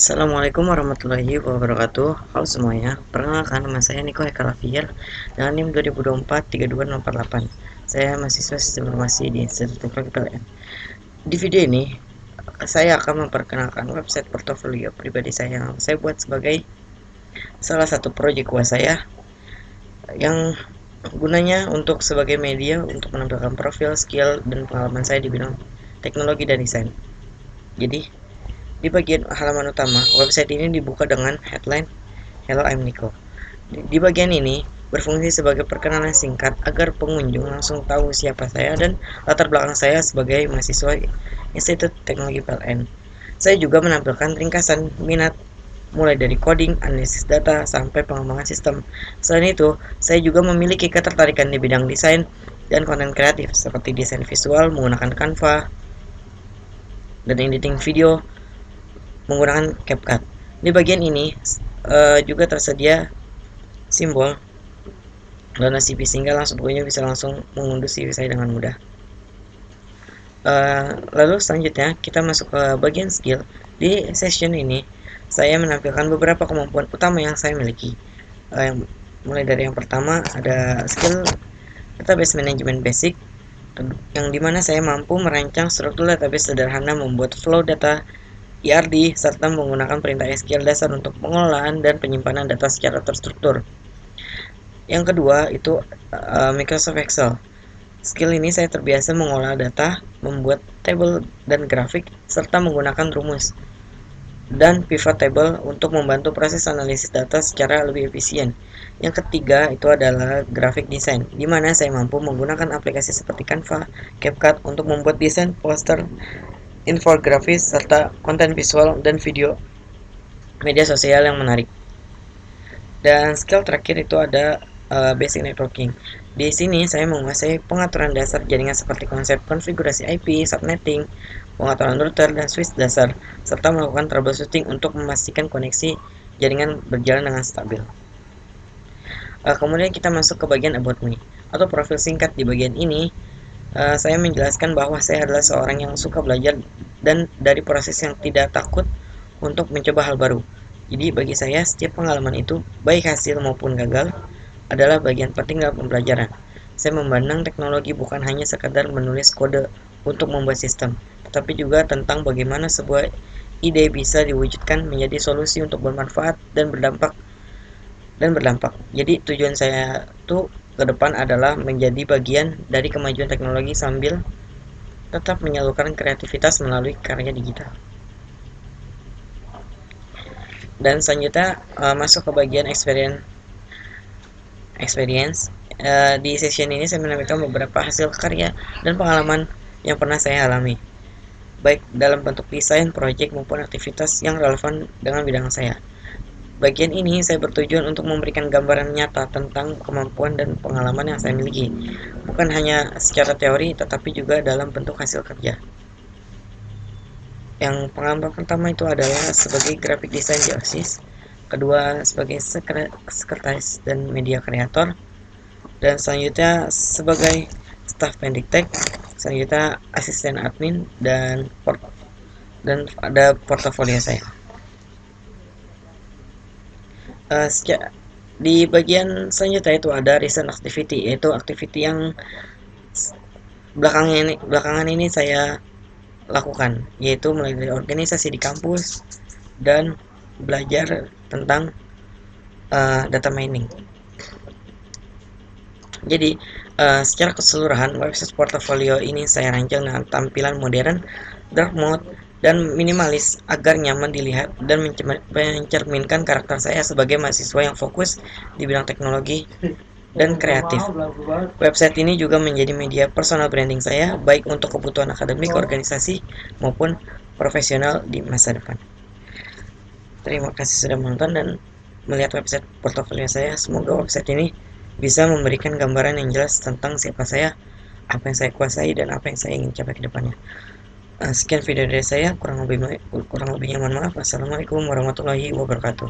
Assalamualaikum warahmatullahi wabarakatuh. Halo semuanya, perkenalkan nama saya Niko Ekalafier dengan NIM 2024 32048. Saya mahasiswa Sistem Informasi di Institut Teknologi PLN. Di video ini, saya akan memperkenalkan website portofolio pribadi saya yang saya buat sebagai salah satu proyek kuasa saya yang gunanya untuk sebagai media untuk menampilkan profil, skill, dan pengalaman saya di bidang teknologi dan desain. Jadi, di bagian halaman utama, website ini dibuka dengan headline Hello, I'm Nico. Di bagian ini berfungsi sebagai perkenalan singkat agar pengunjung langsung tahu siapa saya dan latar belakang saya sebagai mahasiswa Institut Teknologi PLN. Saya juga menampilkan ringkasan minat mulai dari coding, analisis data, sampai pengembangan sistem. Selain itu, saya juga memiliki ketertarikan di bidang desain dan konten kreatif seperti desain visual menggunakan Canva dan editing video menggunakan CapCut. Di bagian ini juga tersedia simbol dana CV sehingga langsung pengunjung bisa langsung mengunduh CV saya dengan mudah. Lalu selanjutnya kita masuk ke bagian skill. Di session ini saya menampilkan beberapa kemampuan utama yang saya miliki. Mulai dari yang pertama ada skill database management basic, yang dimana saya mampu merancang struktur database sederhana, membuat flow data ERD, serta menggunakan perintah SQL dasar untuk pengelolaan dan penyimpanan data secara terstruktur. Yang kedua itu Microsoft Excel. Skill ini saya terbiasa mengolah data, membuat table dan grafik, serta menggunakan rumus dan pivot table untuk membantu proses analisis data secara lebih efisien. Yang ketiga itu adalah graphic design, di mana saya mampu menggunakan aplikasi seperti Canva, CapCut untuk membuat desain poster, infografis, serta konten visual dan video media sosial yang menarik. Dan skill terakhir itu ada basic networking. Di sini saya menguasai pengaturan dasar jaringan seperti konsep konfigurasi IP, subnetting, pengaturan router dan switch dasar, serta melakukan troubleshooting untuk memastikan koneksi jaringan berjalan dengan stabil. Kemudian kita masuk ke bagian about me atau profil singkat. Di bagian ini saya menjelaskan bahwa saya adalah seorang yang suka belajar dan dari proses yang tidak takut untuk mencoba hal baru. Jadi bagi saya setiap pengalaman itu, baik hasil maupun gagal, adalah bagian penting dalam pembelajaran. Saya memandang teknologi bukan hanya sekadar menulis kode untuk membuat sistem, tetapi juga tentang bagaimana sebuah ide bisa diwujudkan menjadi solusi untuk bermanfaat dan berdampak. Jadi tujuan saya tuh ke depan adalah menjadi bagian dari kemajuan teknologi sambil tetap menyalurkan kreativitas melalui karya digital. Dan selanjutnya masuk ke bagian experience. Di session ini saya menampilkan beberapa hasil karya dan pengalaman yang pernah saya alami, baik dalam bentuk desain, proyek maupun aktivitas yang relevan dengan bidang saya. Bagian ini saya bertujuan untuk memberikan gambaran nyata tentang kemampuan dan pengalaman yang saya miliki, bukan hanya secara teori tetapi juga dalam bentuk hasil kerja. Yang pengalaman pertama itu adalah sebagai graphic design di OSIS, kedua sebagai sekretaris dan media kreator, dan selanjutnya sebagai staff Pendiktek, selanjutnya asisten admin, dan ada portofolio saya. Di bagian selanjutnya itu ada recent activity, yaitu activity yang belakangan ini saya lakukan, yaitu mulai dari organisasi di kampus dan belajar tentang data mining. Jadi secara keseluruhan website portofolio ini saya rancang dengan tampilan modern, dark mode, dan minimalis agar nyaman dilihat dan mencerminkan karakter saya sebagai mahasiswa yang fokus di bidang teknologi dan kreatif. Website ini juga menjadi media personal branding saya, baik untuk kebutuhan akademik, organisasi, maupun profesional di masa depan. Terima kasih sudah menonton dan melihat website portofolio saya. Semoga website ini bisa memberikan gambaran yang jelas tentang siapa saya, apa yang saya kuasai, dan apa yang saya ingin capai ke depannya. Sekian video dari saya, kurang lebihnya mohon maaf. Assalamualaikum warahmatullahi wabarakatuh.